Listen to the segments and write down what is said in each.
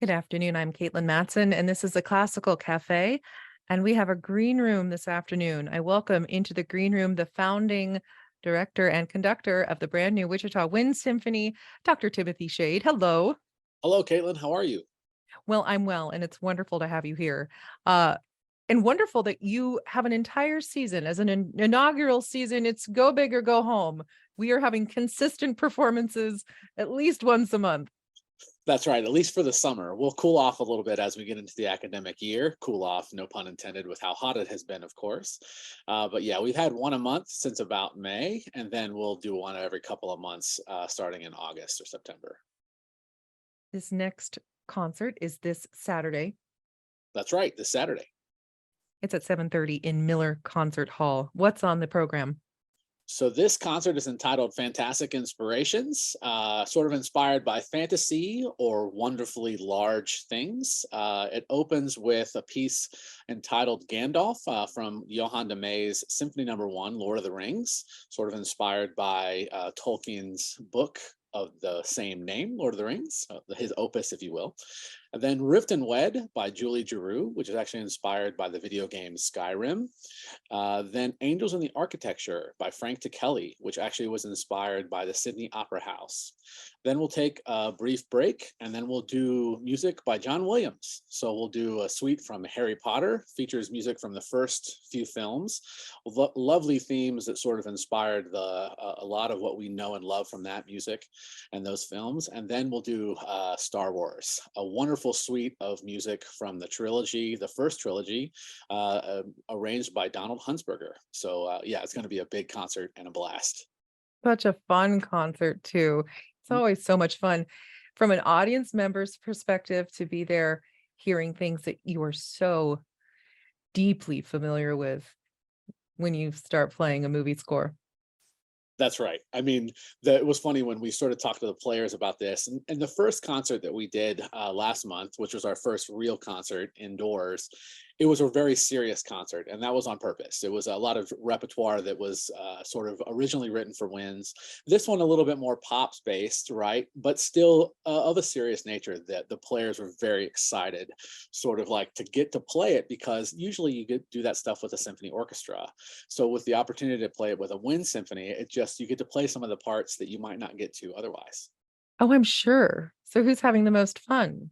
Good afternoon. I'm Caitlin Matson, and this is a classical cafe. And we have a green room this afternoon. I welcome into the green room the founding director and conductor of the brand new Wichita Wind Symphony, Dr. Timothy Shade. Hello. Hello, Caitlin. How are you? Well, I'm well, and it's wonderful to have you here. Uh, and wonderful that you have an entire season as an inaugural season. It's go big or go home. We are having consistent performances at least once a month. That's right, at least for the summer. We'll cool off a little bit as we get into the academic year. Cool off, no pun intended, with how hot it has been, of course. But yeah, we've had one a month since about May, and then we'll do one every couple of months starting in August or September. This next concert is this Saturday. That's right, this Saturday. It's at 7:30 in Miller Concert Hall. What's on the program? So this concert is entitled Fantastic Inspirations, sort of inspired by fantasy or wonderfully large things. It opens with a piece entitled Gandalf from Johann de Meij's Symphony No. 1, Lord of the Rings, sort of inspired by Tolkien's book of the same name, Lord of the Rings, his opus, if you will. And then Rift and Wed by Julie Giroux, which is actually inspired by the video game Skyrim. Then Angels in the Architecture by Frank Kelly, which actually was inspired by the Sydney Opera House. Then we'll take a brief break, and then we'll do music by John Williams. So we'll do a suite from Harry Potter, features music from the first few films, lovely themes that sort of inspired a lot of what we know and love from that music and those films. And then we'll do Star Wars, a wonderful suite of music from the trilogy, the first trilogy, arranged by Donald Huntsberger. So yeah, it's going to be a big concert and a blast. Such a fun concert too. It's always so much fun from an audience member's perspective to be there hearing things that you are so deeply familiar with when you start playing a movie score. That's right. I mean, it was funny when we sort of talked to the players about this. And the first concert that we did last month, which was our first real concert indoors, it was a very serious concert, and that was on purpose. It was a lot of repertoire that was sort of originally written for winds. This one a little bit more pops based, right? But still of a serious nature that the players were very excited, sort of like to get to play it, because usually you get do that stuff with a symphony orchestra. So with the opportunity to play it with a wind symphony, it just you get to play some of the parts that you might not get to otherwise. Oh, I'm sure. So who's having the most fun?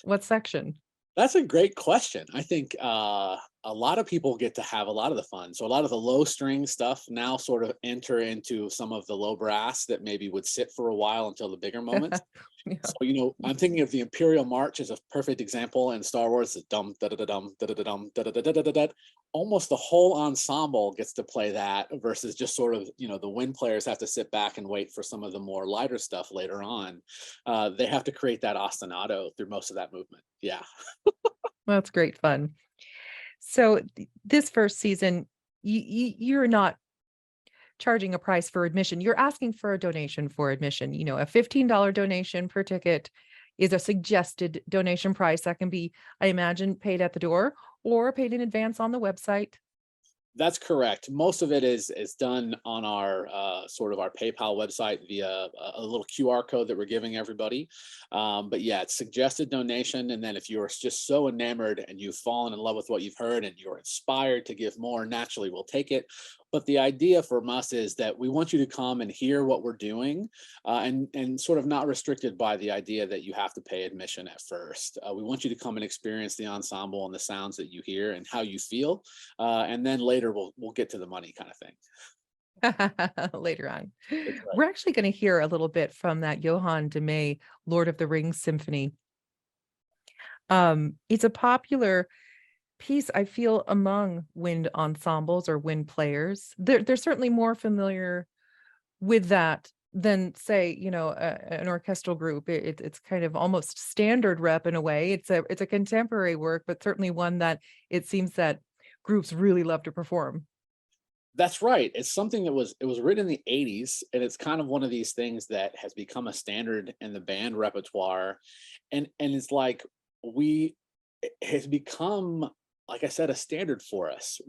What section? That's a great question. I think a lot of people get to have a lot of the fun. So a lot of the low string stuff now sort of enter into some of the low brass that maybe would sit for a while until the bigger moments. Yeah. So, I'm thinking of the Imperial March as a perfect example in Star Wars. The dum da da da dum da da da dum da da da da da da da. Almost the whole ensemble gets to play that versus just sort of, the wind players have to sit back and wait for some of the more lighter stuff later on. They have to create that ostinato through most of that movement. Yeah. That's great fun. So this first season, you're not charging a price for admission. You're asking for a donation for admission. A $15 donation per ticket is a suggested donation price that can be, I imagine, paid at the door or paid in advance on the website. That's correct. Most of it is done on our sort of our PayPal website via a little QR code that we're giving everybody. But yeah, it's suggested donation, and then if you're just so enamored and you've fallen in love with what you've heard and you're inspired to give more, naturally we'll take it. But the idea from us is that we want you to come and hear what we're doing, and sort of not restricted by the idea that you have to pay admission at first. We want you to come and experience the ensemble and the sounds that you hear and how you feel, and then later we'll get to the money kind of thing. Later on. That's right. We're actually going to hear a little bit from that Johann de Meij Lord of the Rings symphony. It's a popular piece, I feel, among wind ensembles or wind players. They're certainly more familiar with that than, say, an orchestral group. It's kind of almost standard rep in a way. It's a contemporary work, but certainly one that it seems that groups really love to perform. That's right. It's something that it was written in the 80s, and it's kind of one of these things that has become a standard in the band repertoire. And it's like we it has become, like I said, a standard for us.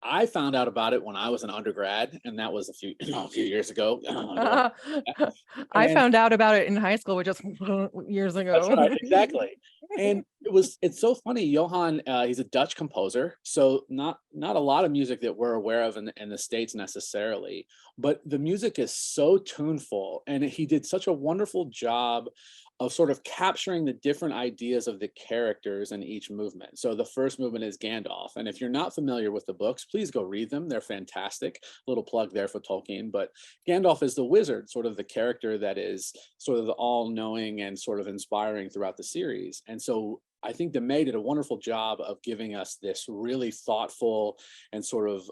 I found out about it when I was an undergrad, and that was a few a few years ago. Going Uh, back. I And found out about it in high school, which just years that's ago. right, exactly. And it's so funny. Johann, he's a Dutch composer, so not a lot of music that we're aware of in the States necessarily, but the music is so tuneful, and he did such a wonderful job of sort of capturing the different ideas of the characters in each movement. So the first movement is Gandalf, and if you're not familiar with the books, please go read them. They're fantastic. Little plug there for Tolkien, but Gandalf is the wizard, sort of the character that is sort of the all-knowing and sort of inspiring throughout the series. And so I think DeMay did a wonderful job of giving us this really thoughtful and sort of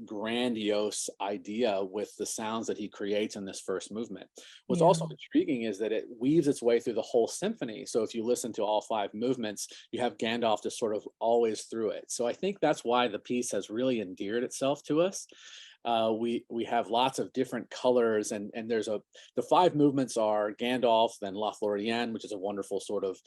grandiose idea with the sounds that he creates in this first movement. What's Yeah. also intriguing is that it weaves its way through the whole symphony. So if you listen to all five movements, you have Gandalf just sort of always through it. So I think that's why the piece has really endeared itself to us. We have lots of different colors, and there's the five movements are Gandalf, then Lothlorien, which is a wonderful sort of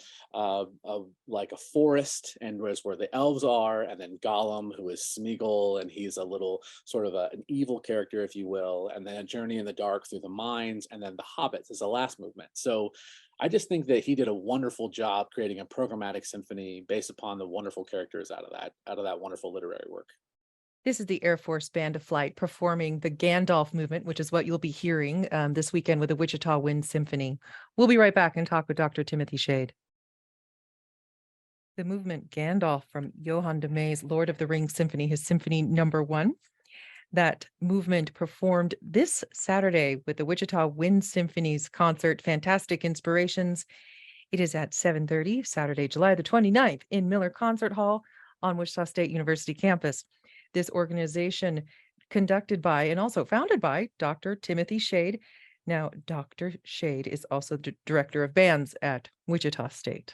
like a forest, and where the elves are, and then Gollum, who is Smeagol, and he's a little sort of an evil character, if you will, and then a journey in the dark through the mines, and then the hobbits is the last movement. So I just think that he did a wonderful job creating a programmatic symphony based upon the wonderful characters out of that wonderful literary work. This is the Air Force Band of Flight performing the Gandalf movement, which is what you'll be hearing this weekend with the Wichita Wind Symphony. We'll be right back and talk with Dr. Timothy Shade. The movement Gandalf from Johann de May's Lord of the Rings Symphony, his Symphony Number 1. That movement performed this Saturday with the Wichita Wind Symphony's concert, Fantastic Inspirations. It is at 7:30, Saturday, July the 29th in Miller Concert Hall on Wichita State University campus. This organization conducted by and also founded by Dr. Timothy Shade. Now, Dr. Shade is also the director of bands at Wichita State.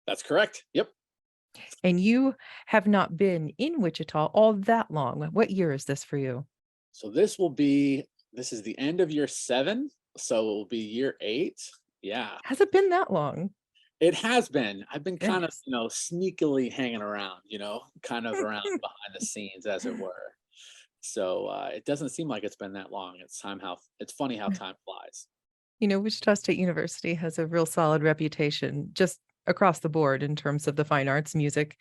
That's correct. Yep. And you have not been in Wichita all that long. What year is this for you? So this is the end of year 7, so it will be year 8. Yeah, Has it been that long? it has been. I've been kind of, Goodness. sneakily hanging around, kind of around behind the scenes, as it were. So it doesn't seem like it's been that long. It's funny how time flies. Wichita State University has a real solid reputation just across the board in terms of the fine arts, music.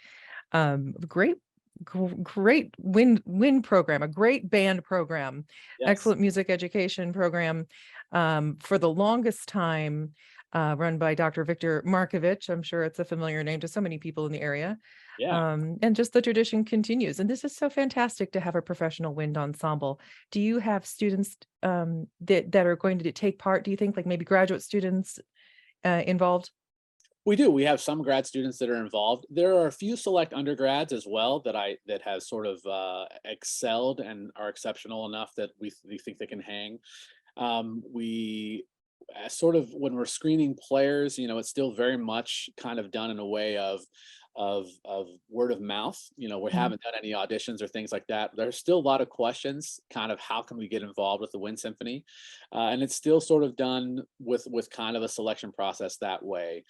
Great, great wind program, a great band program, Yes. excellent music education program. For the longest time, run by Dr. Victor Markovich. I'm sure it's a familiar name to so many people in the area. Yeah. And just the tradition continues. And this is so fantastic to have a professional wind ensemble. Do you have students that are going to take part? Do you think like maybe graduate students involved? We do. We have some grad students that are involved. There are a few select undergrads as well that have sort of excelled and are exceptional enough that we think they can hang. We sort of when we're screening players, it's still very much kind of done in a way of word of mouth. We Mhm. haven't done any auditions or things like that. There's still a lot of questions, kind of how can we get involved with the Wind Symphony, and it's still sort of done with kind of a selection process that way.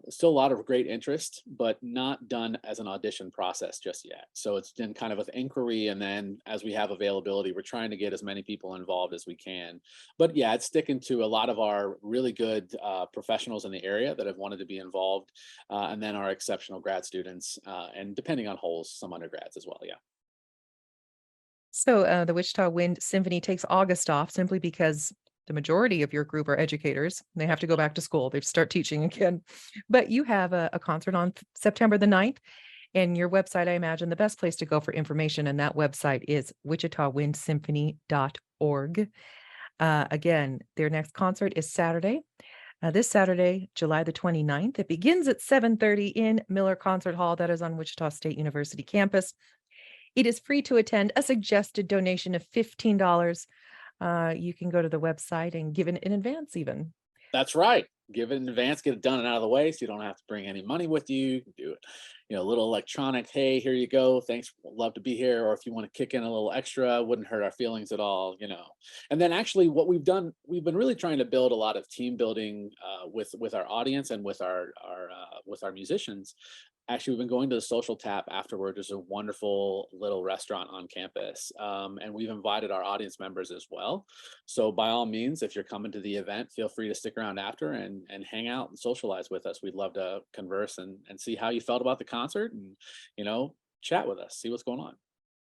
Still a lot of great interest, but not done as an audition process just yet. So it's been kind of with inquiry, and then as we have availability, we're trying to get as many people involved as we can. But yeah, it's sticking to a lot of our really good professionals in the area that have wanted to be involved, and then our exceptional grad students, and depending on holes, some undergrads as well. Yeah. So the Wichita Wind Symphony takes August off simply because the majority of your group are educators. They have That's to go back to school. They start teaching again. But you have a concert on September the 9th. And your website, I imagine, the best place to go for information. And that website is wichitawindsymphony.org. Again, their next concert is Saturday. This Saturday, July the 29th. It begins at 7:30 in Miller Concert Hall. That is on Wichita State University campus. It is free to attend, a suggested donation of $15. You can go to the website and give it in advance even. That's right. Give it in advance, get it done and out of the way, so you don't have to bring any money with you. You can do it, a little electronic. Hey, here you go. Thanks. Love to be here. Or if you want to kick in a little extra, wouldn't hurt our feelings at all. And then actually, what we've done, we've been really trying to build a lot of team building with our audience and with our musicians. Actually, we've been going to the Social Tap afterward. There's a wonderful little restaurant on campus, and we've invited our audience members as well. So by all means, if you're coming to the event, feel free to stick around after and hang out and socialize with us. We'd love to converse and see how you felt about the concert, and chat with us, see what's going on.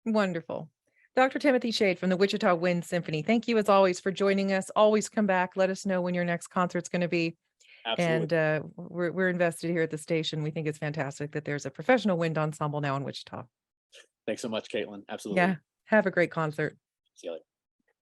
Wonderful. Dr. Timothy Shade from the Wichita Wind Symphony. Thank you as always for joining us. Always come back. Let us know when your next concert's going to be. Absolutely. And we're invested here at the station. We think it's fantastic that there's a professional wind ensemble now in Wichita. Thanks so much, Caitlin. Absolutely. Yeah. Have a great concert. See you later.